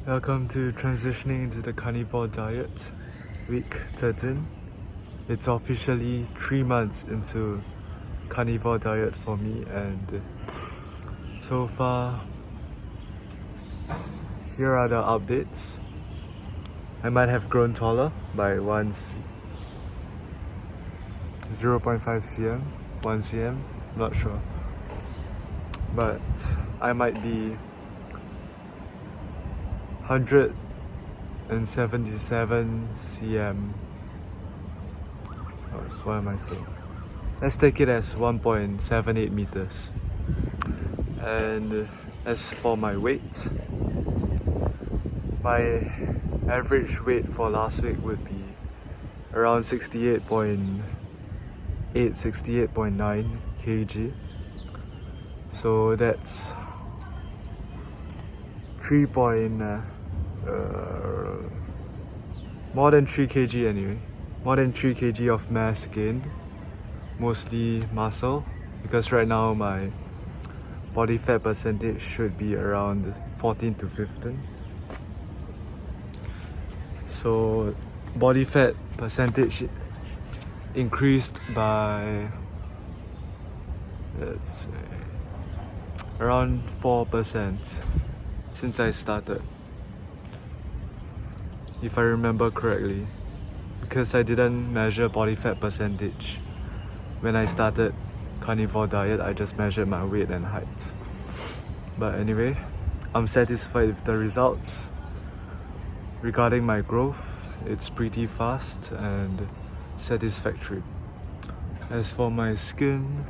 Welcome to transitioning into the carnivore diet, week 13. It's officially 3 months into carnivore diet for me, and so far, here are the updates. I might have grown taller by 0.5 cm, 1 cm, not sure. But I might be 177 cm. What am I saying? Let's take it as 1.78 meters. And as for my weight, my average weight for last week would be around 68.8, 68.9 kg. So that's more than 3 kg anyway. More than 3 kg of mass gained, mostly muscle, because right now my body fat percentage should be around 14 to 15. So body fat percentage increased by, let's say, around 4% since I started, if I remember correctly, because I didn't measure body fat percentage when I started carnivore diet. I just measured my weight and height. But anyway, I'm satisfied with the results. Regarding my growth, it's pretty fast and satisfactory. As for my skin,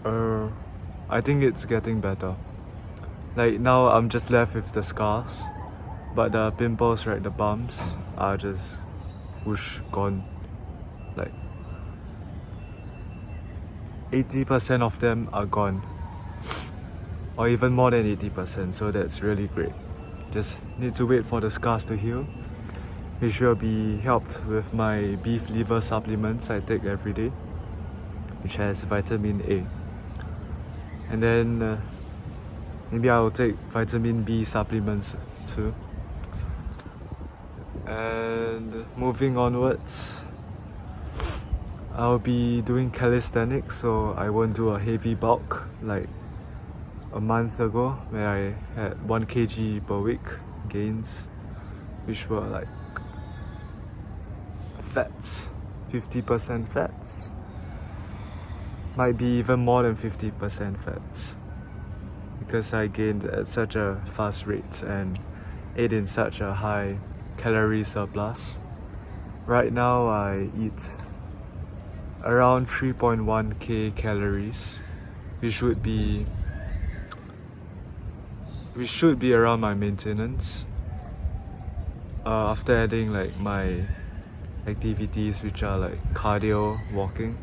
I think it's getting better. Like now I'm just left with the scars, but the pimples, right, the bumps are just whoosh, gone. Like 80% of them are gone, or even more than 80%, so that's really great. Just need to wait for the scars to heal, which will be helped with my beef liver supplements I take every day, which has vitamin A. And then maybe I'll take vitamin B supplements too. And moving onwards, I'll be doing calisthenics, so I won't do a heavy bulk like a month ago where I had 1 kg per week gains, which were like fats, 50% fats, might be even more than 50% fats, because I gained at such a fast rate and ate in such a high calorie surplus. Right now I eat around 3.1k calories, which should be around my maintenance, after adding like my activities, which are like cardio, walking,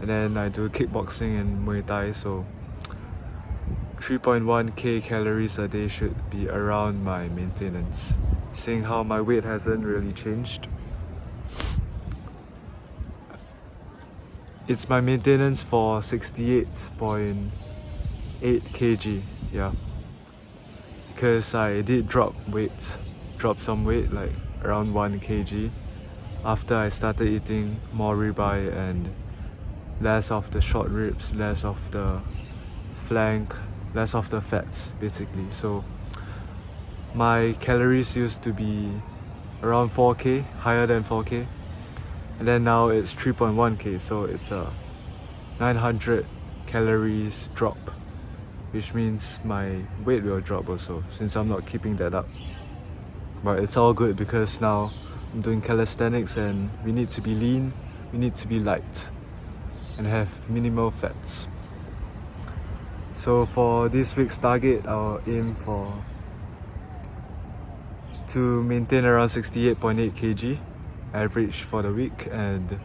and then I do kickboxing and Muay Thai, so 3.1k calories a day should be around my maintenance, seeing how my weight hasn't really changed. It's my maintenance for 68.8 kg, yeah, because I did drop some weight, like around 1 kg, after I started eating more ribeye and less of the short ribs, less of the flank, less of the fats basically. So my calories used to be around 4k, higher than 4k, and then now it's 3.1k, so it's a 900 calories drop, which means my weight will drop also, since I'm not keeping that up. But it's all good because now I'm doing calisthenics and we need to be lean, we need to be light and have minimal fats. So for this week's target, I'll aim to maintain around 68.8 kg average for the week, and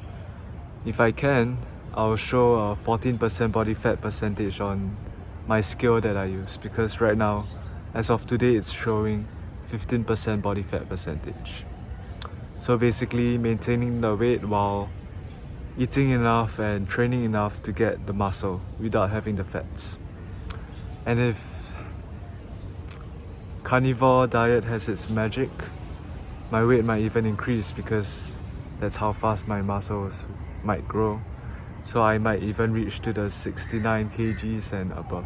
if I can, I'll show a 14% body fat percentage on my scale that I use, because right now, as of today, it's showing 15% body fat percentage. So basically maintaining the weight while eating enough and training enough to get the muscle without having the fats. And if carnivore diet has its magic. My weight might even increase because that's how fast my muscles might grow. So I might even reach to the 69 kgs and above,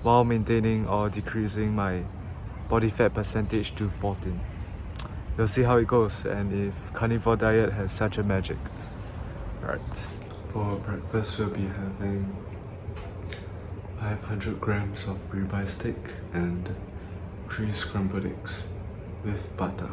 while maintaining or decreasing my body fat percentage to 14. We'll see how it goes and if carnivore diet has such a magic. Right, for breakfast we'll be having 500 grams of ribeye steak and 3 scrambled eggs with butter.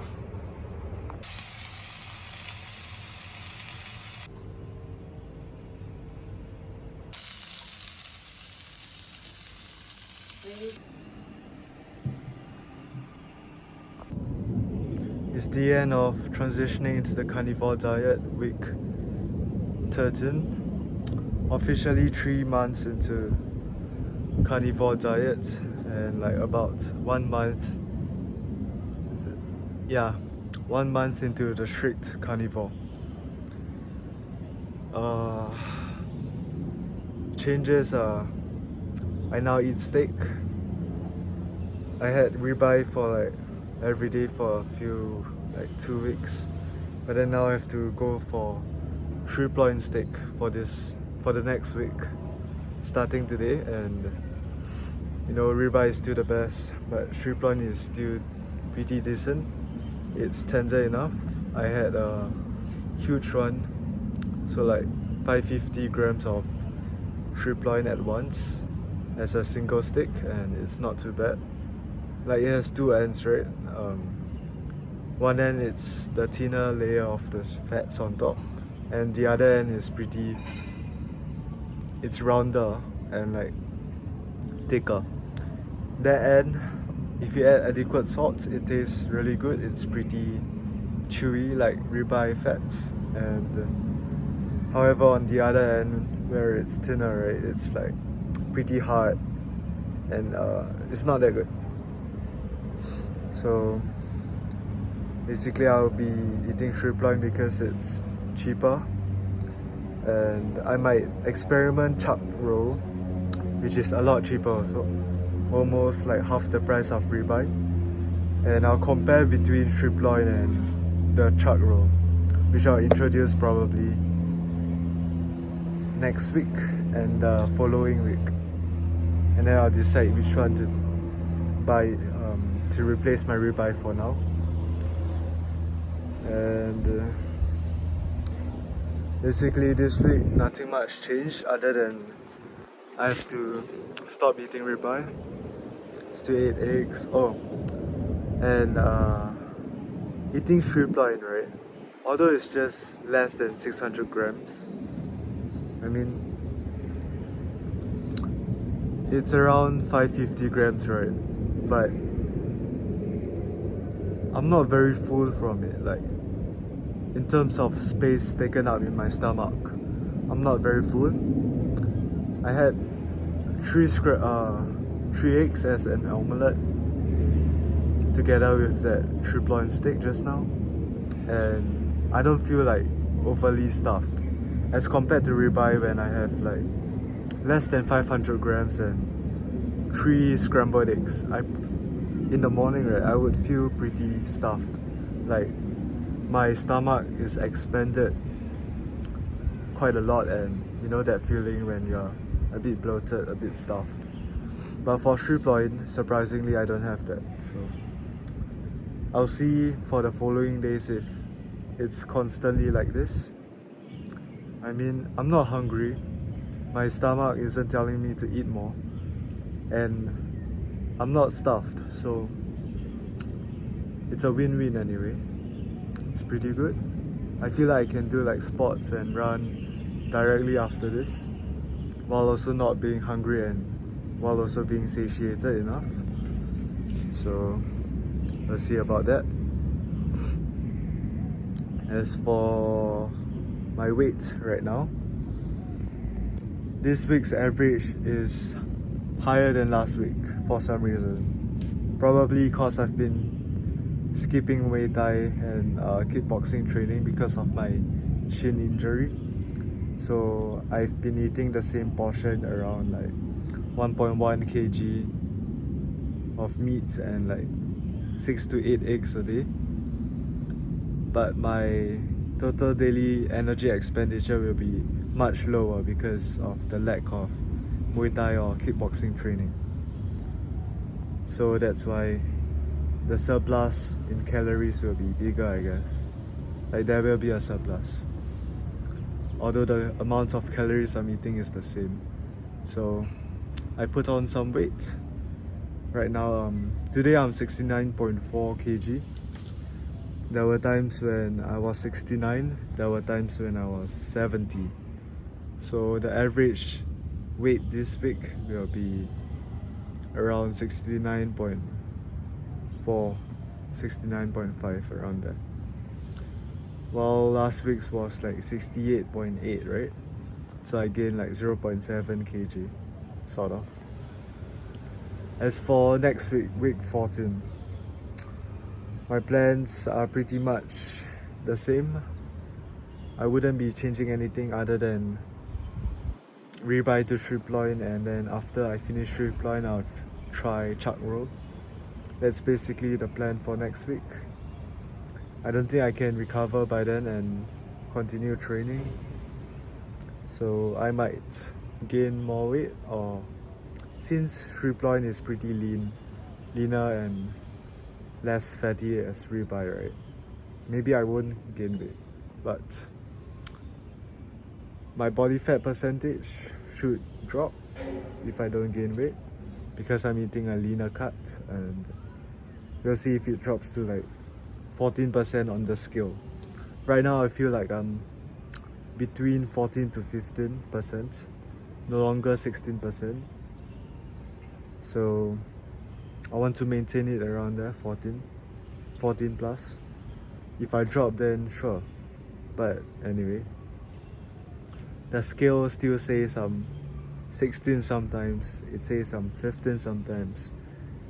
It's the end of transitioning into the carnivore diet, week 13. Officially 3 months into carnivore diet and like about 1 month, is it? Yeah, 1 month into the strict carnivore. Changes are, I now eat steak. I had ribeye for like every day for a few, like 2 weeks, but then now I have to go for sirloin steak for the next week, starting today. And you know, ribeye is still the best, but sirloin is still pretty decent. It's tender enough. I had a huge one, so like 550 grams of sirloin at once as a single stick, and it's not too bad. Like, it has 2 ends, right? One end it's the thinner layer of the fats on top, and the other end is it's rounder and like thicker. That end, if you add adequate salt, it tastes really good. It's pretty chewy like ribeye fats. And however, on the other end, where it's thinner, right, it's like pretty hard and it's not that good. So basically I'll be eating sirloin because it's cheaper, and I might experiment chuck roll, which is a lot cheaper also, almost like half the price of ribeye, and I'll compare between sirloin and the chuck roll, which I'll introduce probably next week and the following week, and then I'll decide which one to buy to replace my ribeye for now. And basically this week nothing much changed other than I have to stop eating ribeye, still eat eggs. Oh, and eating sirloin, right, although it's just less than 600 grams, I mean it's around 550 grams, right, but I'm not very full from it. Like, in terms of space taken up in my stomach, I'm not very full. I had 3 eggs as an omelette together with that sirloin steak just now, and I don't feel like overly stuffed as compared to ribeye when I have like less than 500 grams and 3 scrambled eggs. In the morning, right, I would feel pretty stuffed. Like, my stomach is expanded quite a lot, and you know that feeling when you're a bit bloated, a bit stuffed. But for sirloin, surprisingly, I don't have that. So I'll see for the following days if it's constantly like this. I mean, I'm not hungry. My stomach isn't telling me to eat more, and I'm not stuffed, so it's a win-win anyway. It's pretty good. I feel like I can do like sports and run directly after this, while also not being hungry and while also being satiated enough. So let's see about that. As for my weight right now, this week's average is higher than last week for some reason. Probably because I've been skipping Muay Thai and kickboxing training because of my shin injury. So I've been eating the same portion, around like 1.1 kg of meat and like 6 to 8 eggs a day, but my total daily energy expenditure will be much lower because of the lack of Muay Thai or kickboxing training. So that's why the surplus in calories will be bigger, I guess. Like there will be a surplus, although the amount of calories I'm eating is the same. So I put on some weight. Right now, today I'm 69.4 kg. There were times when I was 69, there were times when I was 70. So the average weight this week will be around 69.4, 69.5, around there. While last week's was like 68.8, right? So I gained like 0.7 kg, sort of. As for next week, week 14, my plans are pretty much the same. I wouldn't be changing anything other than ribeye to strip loin, and then after I finish strip loin, I'll try chuck roll. That's basically the plan for next week. I don't think I can recover by then and continue training, so I might gain more weight, or since strip loin is pretty leaner and less fatty as ribeye, right? Maybe I won't gain weight, but my body fat percentage should drop if I don't gain weight, because I'm eating a leaner cut, and we'll see if it drops to like 14% on the scale. Right now I feel like I'm between 14 to 15%, no longer 16%. So I want to maintain it around there, 14 plus. If I drop, then sure. But anyway, the scale still says I'm 16 sometimes, it says I'm 15 sometimes,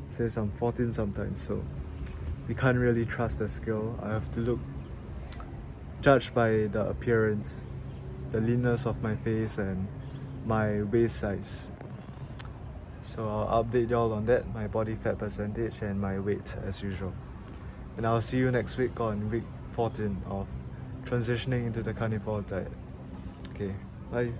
it says I'm 14 sometimes, so we can't really trust the scale. I have to judge by the appearance, the leanness of my face and my waist size. So I'll update y'all on that, my body fat percentage and my weight as usual. And I'll see you next week on week 14 of transitioning into the carnivore diet. Okay, bye.